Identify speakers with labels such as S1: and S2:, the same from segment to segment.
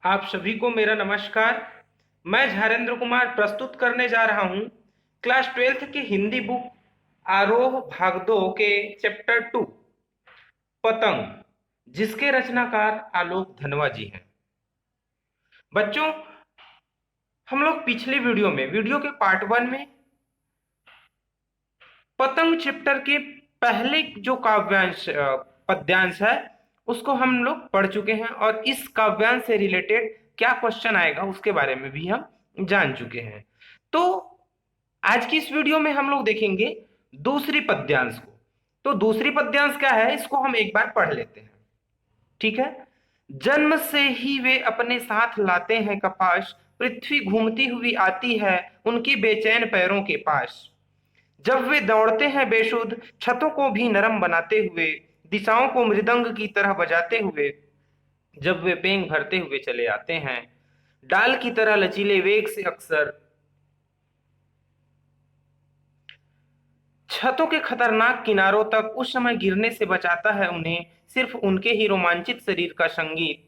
S1: आप सभी को मेरा नमस्कार। मैं झारेंद्र कुमार प्रस्तुत करने जा रहा हूँ क्लास 12th की हिंदी बुक आरोह भाग 2 के चैप्टर 2 पतंग, जिसके रचनाकार आलोक धनवा जी हैं। बच्चों, हम लोग पिछले वीडियो के पार्ट 1 में पतंग चैप्टर के पहले जो पद्यांश है उसको हम लोग पढ़ चुके हैं और इस काव्यांश से रिलेटेड क्या क्वेश्चन आएगा उसके बारे में भी हम जान चुके हैं। तो आज की इस वीडियो में हम लोग देखेंगे दूसरी पद्यांश को। तो दूसरी पद्यांश क्या है, इसको हम एक बार पढ़ लेते हैं। ठीक है। जन्म से ही वे अपने साथ लाते हैं कपास, पृथ्वी घूमती हुई आती है उनके बेचैन पैरों के पास। जब वे दौड़ते हैं बेसुध, छतों को भी नरम बनाते हुए, दिशाओं को मृदंग की तरह बजाते हुए, जब वे पेंग भरते हुए चले आते हैं, डाल की तरह लचीले वेग से अक्सर छतों के खतरनाक किनारों तक उस समय गिरने से बचाता है उन्हें सिर्फ उनके ही रोमांचित शरीर का संगीत।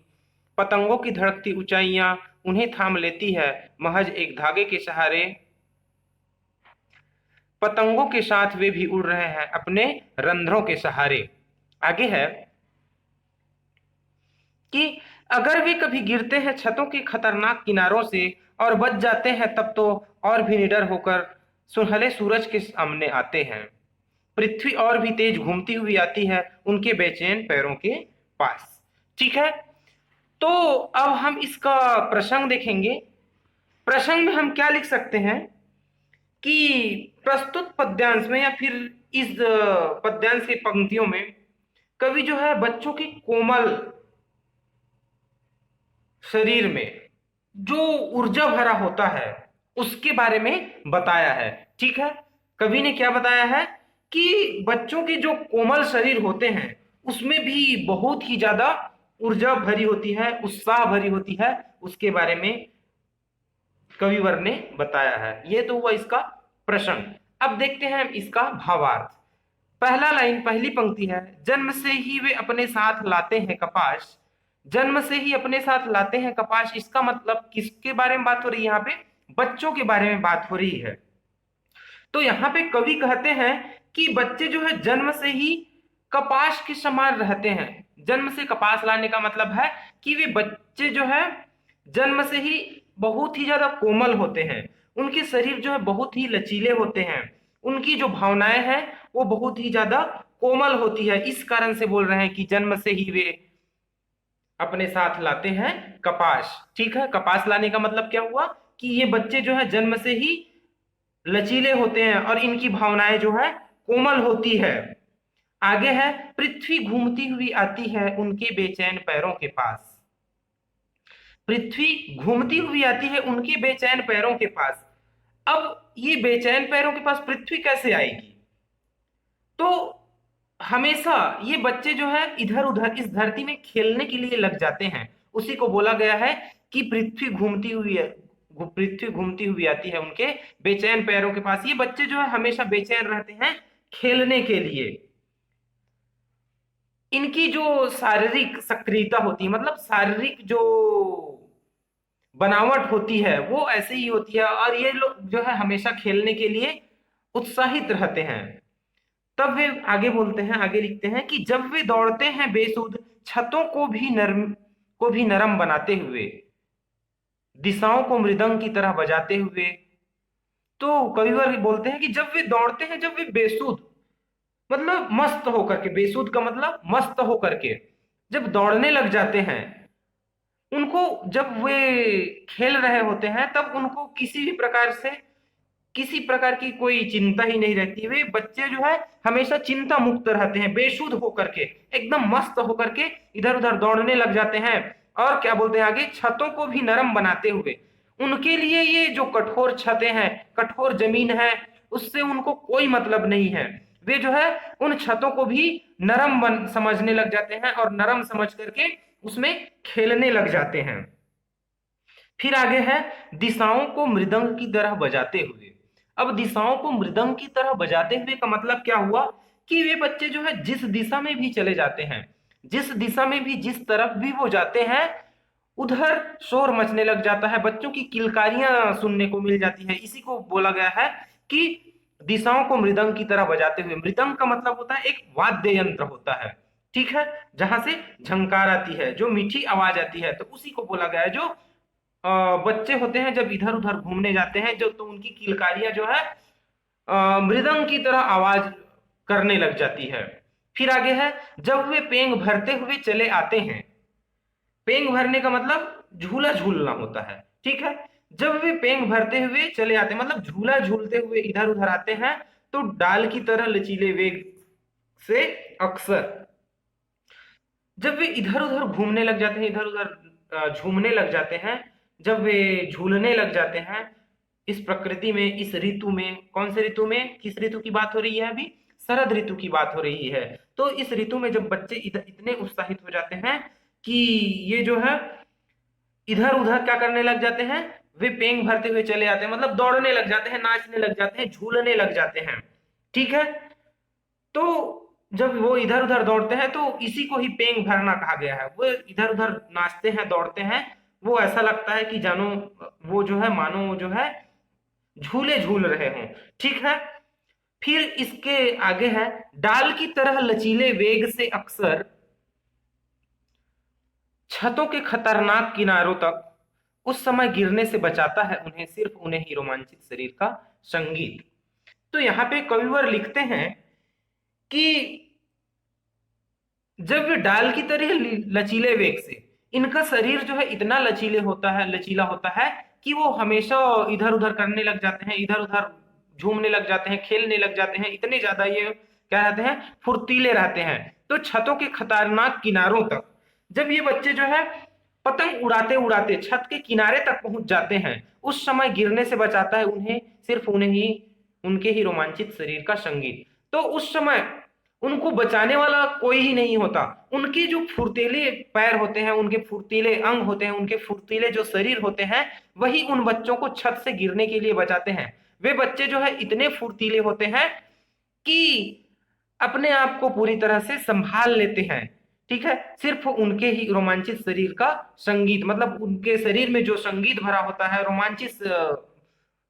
S1: पतंगों की धड़कती ऊंचाइयां उन्हें थाम लेती है महज एक धागे के सहारे। पतंगों के साथ वे भी उड़ रहे हैं अपने रंध्रों के सहारे। आगे है कि अगर वे कभी गिरते हैं छतों के खतरनाक किनारों से और बच जाते हैं, तब तो और भी निडर होकर सुनहले सूरज के सामने आते हैं। पृथ्वी और भी तेज घूमती हुई आती है उनके बेचैन पैरों के पास। ठीक है। तो अब हम इसका प्रसंग देखेंगे। प्रसंग में हम क्या लिख सकते हैं कि प्रस्तुत पद्यांश में या फिर इस पद्यांश की पंक्तियों में कवि जो है बच्चों की कोमल शरीर में जो ऊर्जा भरा होता है उसके बारे में बताया है। ठीक है। कवि ने क्या बताया है कि बच्चों के जो कोमल शरीर होते हैं उसमें भी बहुत ही ज्यादा ऊर्जा भरी होती है, उत्साह भरी होती है, उसके बारे में कविवर ने बताया है। ये तो हुआ इसका प्रसंग। अब देखते हैं इसका भावार्थ। पहला लाइन, पहली पंक्ति है, जन्म से ही वे अपने साथ लाते हैं कपास। जन्म से ही अपने साथ लाते हैं कपास, इसका मतलब किसके बारे में बात हो रही है? यहाँ पे बच्चों के बारे में बात हो रही है। तो यहाँ पे कवि कहते हैं कि बच्चे जो है जन्म से ही कपास के समान रहते हैं। जन्म से कपास लाने का मतलब है कि वे बच्चे जो है जन्म से ही बहुत ही ज्यादा कोमल होते हैं, उनके शरीर जो है बहुत ही लचीले होते हैं, उनकी जो भावनाएं हैं वो बहुत ही ज्यादा कोमल होती है। इस कारण से बोल रहे हैं कि जन्म से ही वे अपने साथ लाते हैं कपास। ठीक है। कपास लाने का मतलब क्या हुआ कि ये बच्चे जो है जन्म से ही लचीले होते हैं और इनकी भावनाएं जो है कोमल होती है। आगे है, पृथ्वी घूमती हुई आती है उनके बेचैन पैरों के पास। पृथ्वी घूमती हुई आती है उनके बेचैन पैरों के पास। अब ये बेचैन पैरों के पास पृथ्वी कैसे आएगी? तो हमेशा ये बच्चे जो है इधर उधर इस धरती में खेलने के लिए लग जाते हैं। उसी को बोला गया है कि पृथ्वी घूमती हुई आती है उनके बेचैन पैरों के पास। ये बच्चे जो है हमेशा बेचैन रहते हैं खेलने के लिए। इनकी जो शारीरिक सक्रियता होती है, मतलब शारीरिक जो बनावट होती है वो ऐसे ही होती है और ये लोग जो है हमेशा खेलने के लिए उत्साहित रहते हैं। तब वे आगे बोलते हैं, आगे लिखते हैं कि जब वे दौड़ते हैं बेसुध, छतों को भी नरम बनाते हुए, दिशाओं को मृदंग की तरह बजाते हुए। तो कविवर बोलते हैं कि जब वे दौड़ते हैं, जब वे बेसुध मतलब मस्त होकर के, बेसुध का मतलब मस्त होकर के जब दौड़ने लग जाते हैं, उनको जब वे खेल रहे होते हैं तब उनको किसी भी प्रकार से किसी प्रकार की कोई चिंता ही नहीं रहती। वे बच्चे जो है हमेशा चिंता मुक्त रहते हैं, बेसुध होकर के एकदम मस्त होकर के इधर उधर दौड़ने लग जाते हैं। और क्या बोलते हैं आगे, छतों को भी नरम बनाते हुए। उनके लिए ये जो कठोर छतें हैं, कठोर जमीन है, उससे उनको कोई मतलब नहीं है। वे जो है उन छतों को भी समझने लग जाते हैं और नरम समझ करके उसमें खेलने लग जाते हैं। फिर आगे है, दिशाओं को मृदंग की तरह बजाते हुए। अब दिशाओं को मृदंग की तरह बजाते हुए का मतलब क्या हुआ कि वे बच्चे जो है जिस दिशा में भी चले जाते हैं, जिस दिशा में भी जिस तरफ भी वो जाते हैं, उधर शोर मचने लग जाता है, बच्चों की किलकारियां सुनने को मिल जाती है। इसी को बोला गया है कि दिशाओं को मृदंग की तरह बजाते हुए। मृदंग का मतलब होता है एक वाद्य यंत्र होता है, ठीक है, जहां से झंकार आती है, जो मीठी आवाज आती है, तो उसी को बोला गया है। जो बच्चे होते हैं जब इधर उधर घूमने जाते हैं जो, तो उनकी किलकारियां जो है मृदंग की तरह आवाज करने लग जाती है। फिर आगे है, जब वे पेंग भरते हुए चले आते हैं। पेंग भरने का मतलब झूला झूलना होता है, ठीक है। जब वे पेंग भरते हुए चले आते हैं मतलब झूला झूलते हुए इधर उधर आते हैं, तो डाल की तरह लचीले वेग से अक्सर। जब वे इधर उधर घूमने लग जाते हैं, इधर उधर झूमने लग जाते हैं, जब वे झूलने लग जाते हैं इस प्रकृति में, इस ऋतु में, कौन से ऋतु में, किस ऋतु की बात हो रही है अभी, शरद ऋतु की बात हो रही है। तो इस ऋतु में जब बच्चे इतने उत्साहित हो जाते हैं कि ये जो है इधर उधर क्या करने लग जाते हैं, वे पेंग भरते हुए चले आते हैं, मतलब दौड़ने लग जाते हैं, नाचने लग जाते हैं, झूलने लग जाते हैं, ठीक है। तो जब वो इधर उधर दौड़ते हैं तो इसी को ही पेंग भरना कहा गया है। वो इधर उधर नाचते हैं, दौड़ते हैं, वो ऐसा लगता है कि जानो वो जो है, मानो वो जो है झूले झूल रहे हों, ठीक है। फिर इसके आगे है, डाल की तरह लचीले वेग से अक्सर छतों के खतरनाक किनारों तक उस समय गिरने से बचाता है उन्हें, सिर्फ उन्हें ही रोमांचित शरीर का संगीत। तो यहाँ पे कविवर लिखते हैं कि जब वे डाल की तरह लचीले वेग से, इनका शरीर जो है इतना लचीले होता है, लचीला होता है कि वो हमेशा इधर उधर करने लग जाते हैं, इधर उधर झूमने लग जाते हैं, खेलने लग जाते हैं, इतने ज्यादा ये क्या रहते हैं, फुर्तीले रहते हैं। तो छतों के खतरनाक किनारों तक जब ये बच्चे जो है पतंग उड़ाते उड़ाते छत के किनारे तक पहुंच जाते हैं, उस समय गिरने से बचाता है उन्हें, सिर्फ उन्हें ही, उनके ही रोमांचित शरीर का संगीत। तो उस समय उनको बचाने वाला कोई ही नहीं होता। उनके जो फुर्तीले पैर होते हैं, उनके फुर्तीले अंग होते हैं, उनके फुर्तीले जो शरीर होते हैं, वही उन बच्चों को छत से गिरने के लिए बचाते हैं। वे बच्चे जो है इतने फुर्तीले होते हैं कि अपने आप को पूरी तरह से संभाल लेते हैं, ठीक है। सिर्फ उनके ही रोमांचित शरीर का संगीत, मतलब उनके शरीर में जो संगीत भरा होता है, रोमांचित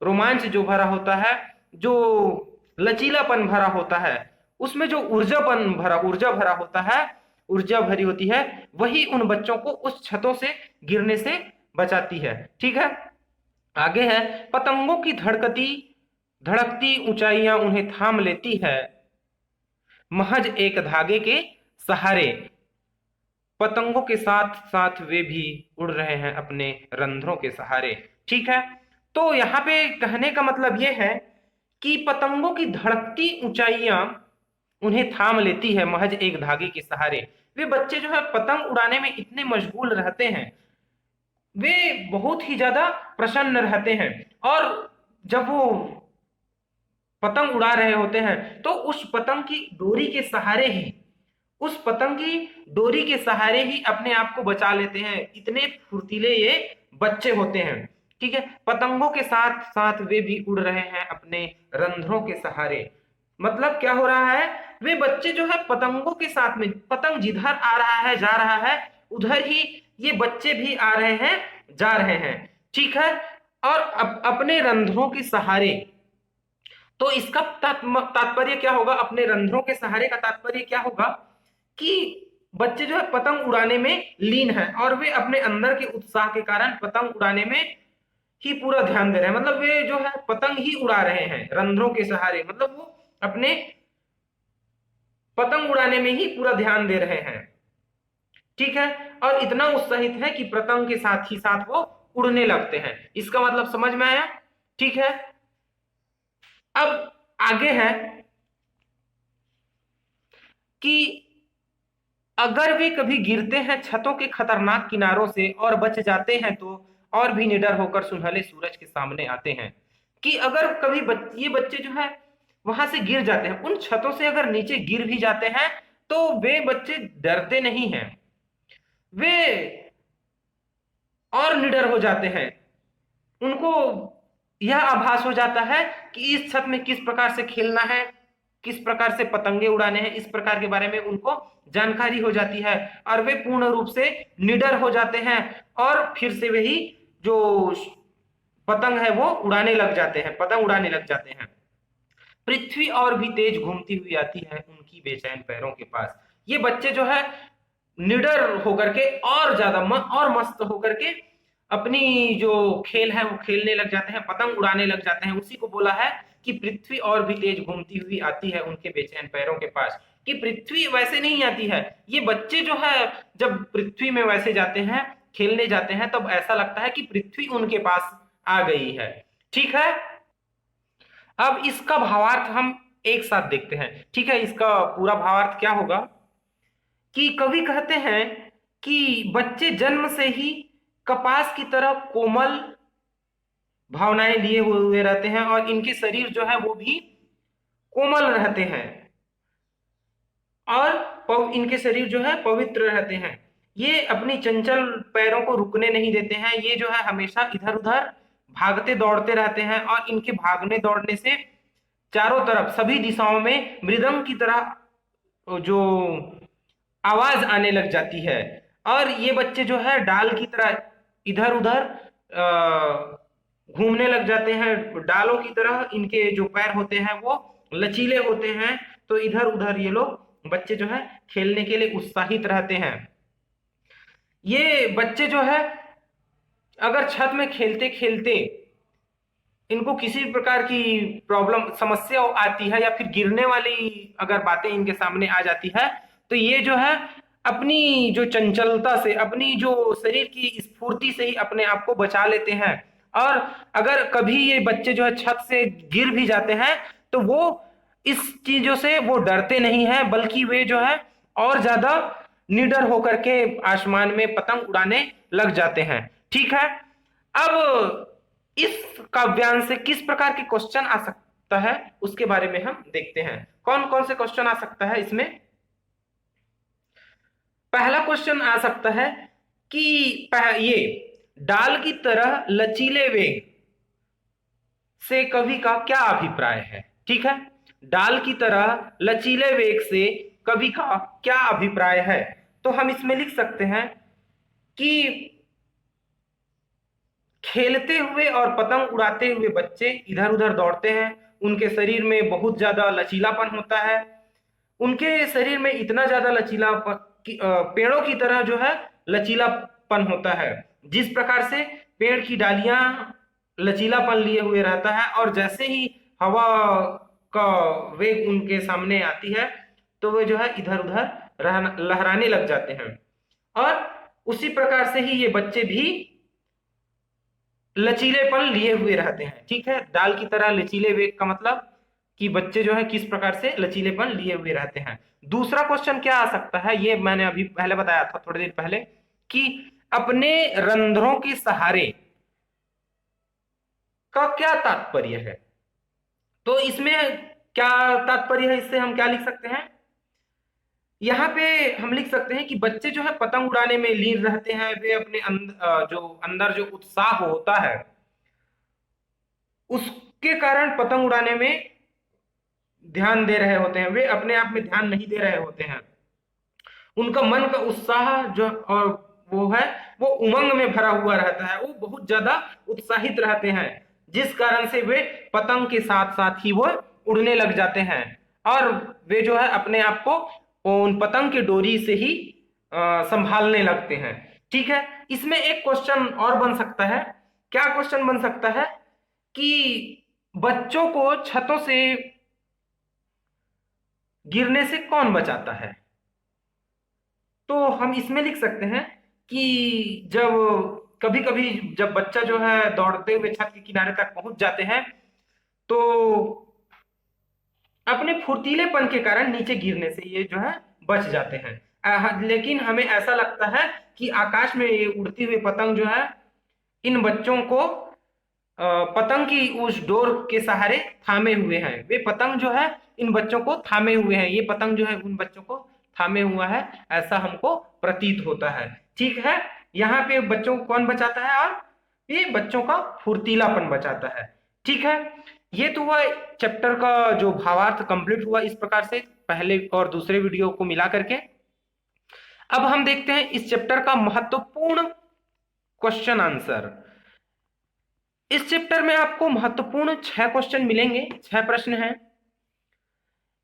S1: रोमांच जो भरा होता है, जो लचीलापन भरा होता है, उसमें जो ऊर्जा भरा होता है, ऊर्जा भरी होती है, वही उन बच्चों को उस छतों से गिरने से बचाती है, ठीक है। आगे है, पतंगों की धड़कती ऊंचाइयां उन्हें थाम लेती है, महज एक धागे के सहारे। पतंगों के साथ साथ वे भी उड़ रहे हैं अपने रंध्रों के सहारे, ठीक है। तो यहाँ पे कहने का मतलब यह है कि पतंगों की धड़कती ऊंचाइयां उन्हें थाम लेती है, महज एक धागे के सहारे। वे बच्चे जो है पतंग उड़ाने में इतने मशगूल रहते हैं, वे बहुत ही ज्यादा प्रसन्न रहते हैं, और जब वो पतंग उड़ा रहे होते हैं तो उस पतंग की डोरी के सहारे ही, उस पतंग की डोरी के सहारे ही अपने आप को बचा लेते हैं। इतने फुर्तीले ये बच्चे होते हैं, ठीक है। पतंगों के साथ साथ वे भी उड़ रहे हैं अपने रंध्रों के सहारे। मतलब क्या हो रहा है, वे बच्चे जो है पतंगों के साथ में, पतंग जिधर आ रहा है जा रहा है, उधर ही ये बच्चे भी आ रहे हैं जा रहे हैं, ठीक है। और अपने रंध्रों के सहारे, तो इसका तात्पर्य क्या होगा, अपने रंध्रों के सहारे का तात्पर्य क्या होगा कि बच्चे जो है पतंग उड़ाने में लीन है, और वे अपने अंदर के उत्साह के कारण पतंग उड़ाने में ही पूरा ध्यान दे रहे हैं। मतलब वे जो है पतंग ही उड़ा रहे हैं रंध्रों के सहारे, मतलब वो अपने पतंग उड़ाने में ही पूरा ध्यान दे रहे हैं, ठीक है। और इतना उत्साहित है कि पतंग के साथ ही साथ वो उड़ने लगते हैं। इसका मतलब समझ में आया, ठीक है। अब आगे है कि अगर वे कभी गिरते हैं छतों के खतरनाक किनारों से और बच जाते हैं, तो और भी निडर होकर सुनहले सूरज के सामने आते हैं। कि अगर कभी ये बच्चे जो है वहां से गिर जाते हैं, उन छतों से अगर नीचे गिर भी जाते हैं, तो वे बच्चे डरते नहीं हैं, वे और निडर हो जाते हैं। उनको यह आभास हो जाता है कि इस छत में किस प्रकार से खेलना है, किस प्रकार से पतंगे उड़ाने हैं, इस प्रकार के बारे में उनको जानकारी हो जाती है और वे पूर्ण रूप से निडर हो जाते हैं और फिर से वही जो पतंग है वो उड़ाने लग जाते हैं, पतंग उड़ाने लग जाते हैं। पृथ्वी और भी तेज घूमती हुई आती है उनकी बेचैन पैरों के पास। ये बच्चे जो है निडर होकर के और ज्यादा और मस्त होकर के अपनी जो खेल है वो खेलने लग जाते हैं, पतंग उड़ाने लग जाते हैं। उसी को बोला है कि पृथ्वी और भी तेज घूमती हुई आती है उनके बेचैन पैरों के पास। कि पृथ्वी वैसे नहीं आती है, ये बच्चे जो है जब पृथ्वी में वैसे जाते हैं, खेलने जाते हैं, तब ऐसा लगता है कि पृथ्वी उनके पास आ गई है। ठीक है, अब इसका भावार्थ हम एक साथ देखते हैं। ठीक है, इसका पूरा भावार्थ क्या होगा कि कवि कहते हैं कि बच्चे जन्म से ही कपास की तरह कोमल भावनाएं लिए हुए रहते हैं और इनके शरीर जो है वो भी कोमल रहते हैं और इनके शरीर जो है पवित्र रहते हैं। ये अपनी चंचल पैरों को रुकने नहीं देते हैं, ये जो है हमेशा इधर उधर भागते दौड़ते रहते हैं और इनके भागने दौड़ने से चारों तरफ सभी दिशाओं में मृदंग की तरह जो आवाज आने लग जाती है और ये बच्चे जो है डाल की तरह इधर उधर घूमने लग जाते हैं। डालों की तरह इनके जो पैर होते हैं वो लचीले होते हैं, तो इधर उधर ये लोग बच्चे जो है खेलने के लिए उत्साहित रहते हैं। ये बच्चे जो है अगर छत में खेलते खेलते इनको किसी प्रकार की प्रॉब्लम समस्या आती है या फिर गिरने वाली अगर बातें इनके सामने आ जाती है, तो ये जो है अपनी जो चंचलता से, अपनी जो शरीर की स्फूर्ति से ही अपने आप को बचा लेते हैं। और अगर कभी ये बच्चे जो है छत से गिर भी जाते हैं तो वो इस चीजों से वो डरते नहीं है, बल्कि वे जो है और ज्यादा निडर होकर के आसमान में पतंग उड़ाने लग जाते हैं। ठीक है, अब इस काव्यांश से किस प्रकार के क्वेश्चन आ सकता है उसके बारे में हम देखते हैं। कौन कौन से क्वेश्चन आ सकता है इसमें? पहला क्वेश्चन आ सकता है कि ये डाल की तरह लचीले वेग से कवि का क्या अभिप्राय है। ठीक है, डाल की तरह लचीले वेग से कवि का क्या अभिप्राय है? तो हम इसमें लिख सकते हैं कि खेलते हुए और पतंग उड़ाते हुए बच्चे इधर उधर दौड़ते हैं, उनके शरीर में बहुत ज्यादा लचीलापन होता है। उनके शरीर में इतना ज्यादा लचीलापन पेड़ों की तरह जो है लचीलापन होता है। जिस प्रकार से पेड़ की डालियां लचीलापन लिए हुए रहता है और जैसे ही हवा का वेग उनके सामने आती है तो वे जो है इधर उधर लहराने लग जाते हैं। और उसी प्रकार से ही ये बच्चे भी लचीलेपन लिए हुए रहते हैं। ठीक है, डाल की तरह लचीले वेग का मतलब कि बच्चे जो है किस प्रकार से लचीलेपन लिए हुए रहते हैं। दूसरा क्वेश्चन क्या आ सकता है, ये मैंने अभी पहले बताया था थोड़ी देर पहले कि अपने रंध्रों के सहारे का क्या तात्पर्य है। तो इसमें क्या तात्पर्य है, इससे हम क्या लिख सकते हैं? यहाँ पे हम लिख सकते हैं कि बच्चे जो है पतंग उड़ाने में लीन रहते हैं, वे अपने अंदर जो उत्साह होता है उसके कारण पतंग उड़ाने में ध्यान दे रहे होते हैं, वे अपने आप में ध्यान नहीं दे रहे होते हैं। उनका मन का उत्साह जो और वो है वो उमंग में भरा हुआ रहता है, वो बहुत ज्यादा उत्साहित रहते हैं, जिस कारण से वे पतंग के साथ साथ ही वो उड़ने लग जाते हैं और वे जो है अपने आप को उन पतंग की डोरी से ही संभालने लगते हैं। ठीक है, इसमें एक क्वेश्चन और बन सकता है। क्या क्वेश्चन बन सकता है कि बच्चों को छतों से गिरने से कौन बचाता है? तो हम इसमें लिख सकते हैं कि जब कभी कभी जब बच्चा जो है दौड़ते हुए छत के किनारे तक पहुंच जाते हैं तो अपने फुर्तीलेपन के कारण नीचे गिरने से ये जो है बच जाते हैं। लेकिन हमें ऐसा लगता है कि आकाश में ये उड़ती हुई पतंग जो है इन बच्चों को पतंग की उस डोर के सहारे थामे हुए हैं। वे पतंग जो है इन बच्चों को थामे हुए हैं, ये पतंग जो है उन बच्चों को थामे हुआ है, ऐसा हमको प्रतीत होता है। ठीक है, यहाँ पे बच्चों को कौन बचाता है? और ये बच्चों का फुर्तीलापन बचाता है। ठीक है, ये तो हुआ चैप्टर का जो भावार्थ कंप्लीट हुआ इस प्रकार से पहले और दूसरे वीडियो को मिला करके। अब हम देखते हैं इस चैप्टर का महत्वपूर्ण क्वेश्चन आंसर। इस चैप्टर में आपको महत्वपूर्ण 6 क्वेश्चन मिलेंगे, 6 प्रश्न हैं।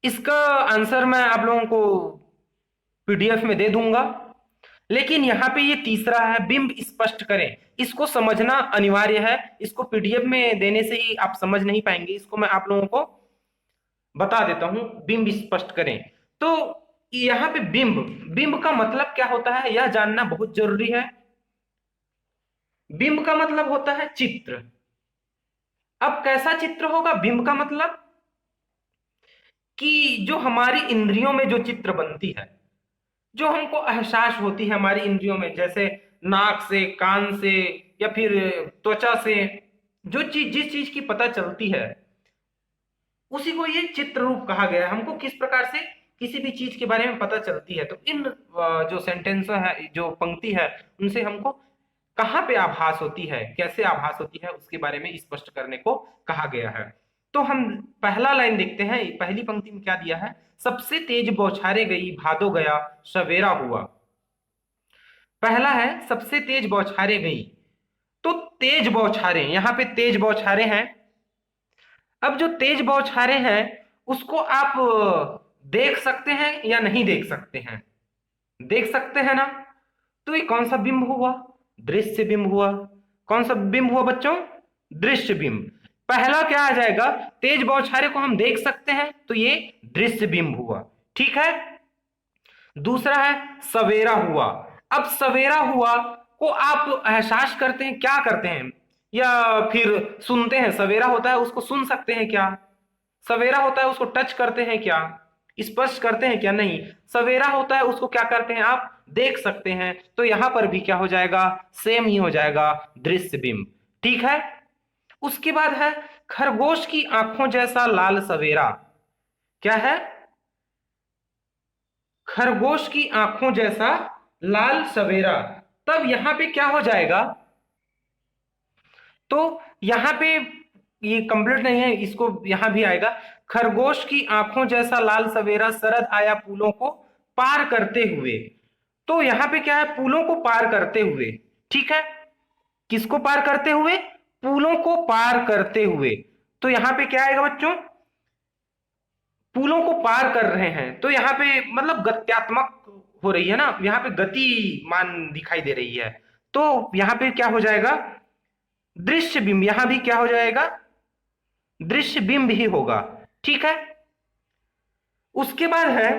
S1: इसका आंसर मैं आप लोगों को पीडीएफ में दे दूंगा, लेकिन यहां पे ये तीसरा है, बिंब स्पष्ट करें। इसको समझना अनिवार्य है, इसको पीडीएफ में देने से ही आप समझ नहीं पाएंगे। इसको मैं आप लोगों को बता देता हूं, बिंब स्पष्ट करें। तो यहां पे बिंब, बिंब का मतलब क्या होता है यह जानना बहुत जरूरी है। बिंब का मतलब होता है चित्र। अब कैसा चित्र होगा बिंब का मतलब? कि जो हमारी इंद्रियों में जो चित्र बनती है, जो हमको एहसास होती है हमारी इंद्रियों में, जैसे नाक से, कान से, या फिर त्वचा से, जो चीज जिस चीज की पता चलती है उसी को ये चित्र रूप कहा गया है। हमको किस प्रकार से किसी भी चीज के बारे में पता चलती है। तो इन जो सेंटेंस है, जो पंक्ति है, उनसे हमको कहाँ पे आभास होती है, कैसे आभास होती है, उसके बारे में स्पष्ट करने को कहा गया है। तो हम पहला लाइन देखते हैं। पहली पंक्ति में क्या दिया है? सबसे तेज बौछारे गई, भादो गया, सवेरा हुआ। पहला है सबसे तेज बौछारे गई। तो तेज बौछारे, यहां पे तेज बौछारे हैं। अब जो तेज बौछारे हैं उसको आप देख सकते हैं या नहीं देख सकते हैं? देख सकते हैं ना। तो ये कौन सा बिंब हुआ? दृश्य बिंब हुआ। कौन सा बिंब हुआ बच्चों? दृश्य बिंब। पहला क्या आ जाएगा? तेज बौछारे को हम देख सकते हैं, तो ये दृश्य बिंब हुआ। ठीक है। दूसरा है सवेरा हुआ। अब सवेरा हुआ को आप एहसास करते हैं, क्या करते हैं, या फिर सुनते हैं? सवेरा होता है उसको सुन सकते हैं क्या? सवेरा होता है उसको टच करते हैं क्या? स्पर्श करते हैं क्या? नहीं। सवेरा होता है उसको क्या करते हैं? आप देख सकते हैं। तो यहां पर भी क्या हो जाएगा? सेम ही हो जाएगा, दृश्य बिंब। ठीक है। उसके बाद है खरगोश की आंखों जैसा लाल सवेरा। क्या है? खरगोश की आंखों जैसा लाल सवेरा। तब यहां पे क्या हो जाएगा? तो यहां पे ये कंप्लीट नहीं है, इसको यहां भी आएगा। खरगोश की आंखों जैसा लाल सवेरा, शरद आया पुलों को पार करते हुए। तो यहां पे क्या है? पुलों को पार करते हुए। ठीक है। किसको पार करते हुए? पुलों को पार करते हुए। तो यहां पे क्या आएगा बच्चों? पुलों को पार कर रहे हैं। तो यहाँ पे मतलब गत्यात्मक हो रही है ना, यहाँ पे गति मान दिखाई दे रही है। तो यहाँ पे क्या हो जाएगा? दृश्य बिंब। यहां भी क्या हो जाएगा? दृश्य बिंब ही होगा। ठीक है। उसके बाद है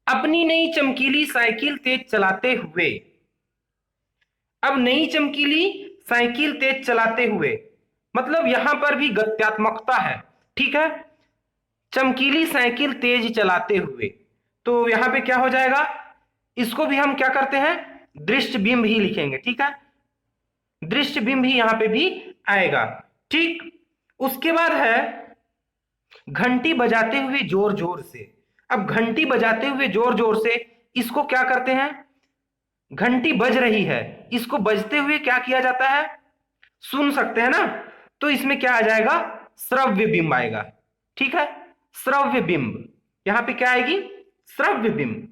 S1: अपनी नई चमकीली साइकिल तेज चलाते हुए। अब नई चमकीली साइकिल तेज चलाते हुए मतलब यहां पर भी गत्यात्मकता है। ठीक है। चमकीली साइकिल तेज चलाते हुए, तो यहां पे क्या हो जाएगा? इसको भी हम क्या करते हैं? दृश्य बिंब ही लिखेंगे। ठीक है। दृश्य बिंब ही यहां पे भी आएगा। ठीक। उसके बाद है घंटी बजाते हुए जोर जोर से। अब घंटी बजाते हुए जोर जोर से, इसको क्या करते हैं? घंटी बज रही है, इसको बजते हुए क्या किया जाता है? सुन सकते हैं ना। तो इसमें क्या आ जाएगा? श्रव्य बिंब आएगा। ठीक है। श्रव्य बिंब। यहां पे क्या आएगी? श्रव्य बिंब।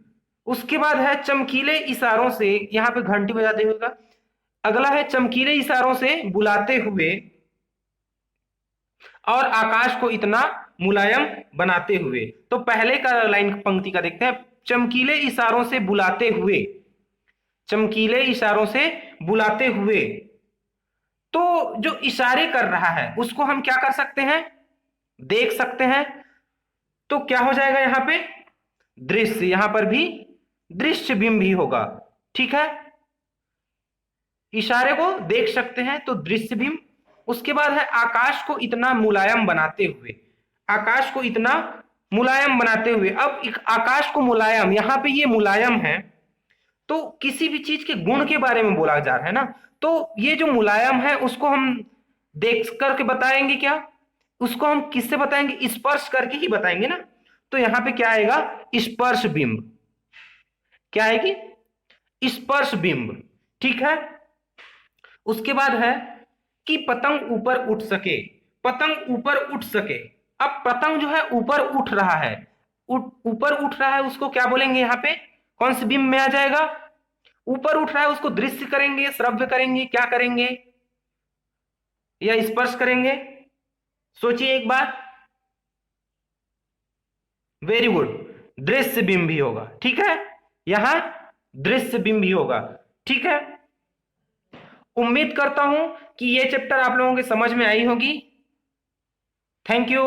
S1: उसके बाद है चमकीले इशारों से, यहां पे घंटी बजाते हुए का अगला है चमकीले इशारों से बुलाते हुए और आकाश को इतना मुलायम बनाते हुए। तो पहले का लाइन पंक्ति का देखते हैं। चमकीले इशारों से बुलाते हुए, चमकीले इशारों से बुलाते हुए। तो जो इशारे कर रहा है उसको हम क्या कर सकते हैं? देख सकते हैं। तो क्या हो जाएगा यहां पे? दृश्य। यहां पर भी दृश्य बिंब ही होगा। ठीक है। इशारे को देख सकते हैं तो दृश्य बिंब। उसके बाद है आकाश को इतना मुलायम बनाते हुए। आकाश को इतना मुलायम बनाते हुए। अब आकाश को मुलायम, यहां पे ये मुलायम है, तो किसी भी चीज के गुण के बारे में बोला जा रहा है ना। तो ये जो मुलायम है उसको हम देख करके बताएंगे क्या? उसको हम किससे बताएंगे? स्पर्श करके ही बताएंगे ना। तो यहां पे क्या आएगा? स्पर्श बिंब। क्या आएगी? स्पर्श बिंब। ठीक है। उसके बाद है कि पतंग ऊपर उठ सके। पतंग ऊपर उठ सके। अब पतंग जो है ऊपर उठ रहा है, ऊपर उठ रहा है, उसको क्या बोलेंगे यहाँ पे, कौन सी बीम में आ जाएगा, ऊपर उठ रहा है उसको दृश्य करेंगे, श्रव्य करेंगे, क्या करेंगे, या स्पर्श करेंगे, सोचिए एक बार। वेरी गुड, दृश्य बिंब भी होगा, ठीक है, यहां दृश्य बिंब भी होगा, ठीक है। उम्मीद करता हूं कि ये चैप्टर आप लोगों के समझ में आई होगी। Thank you.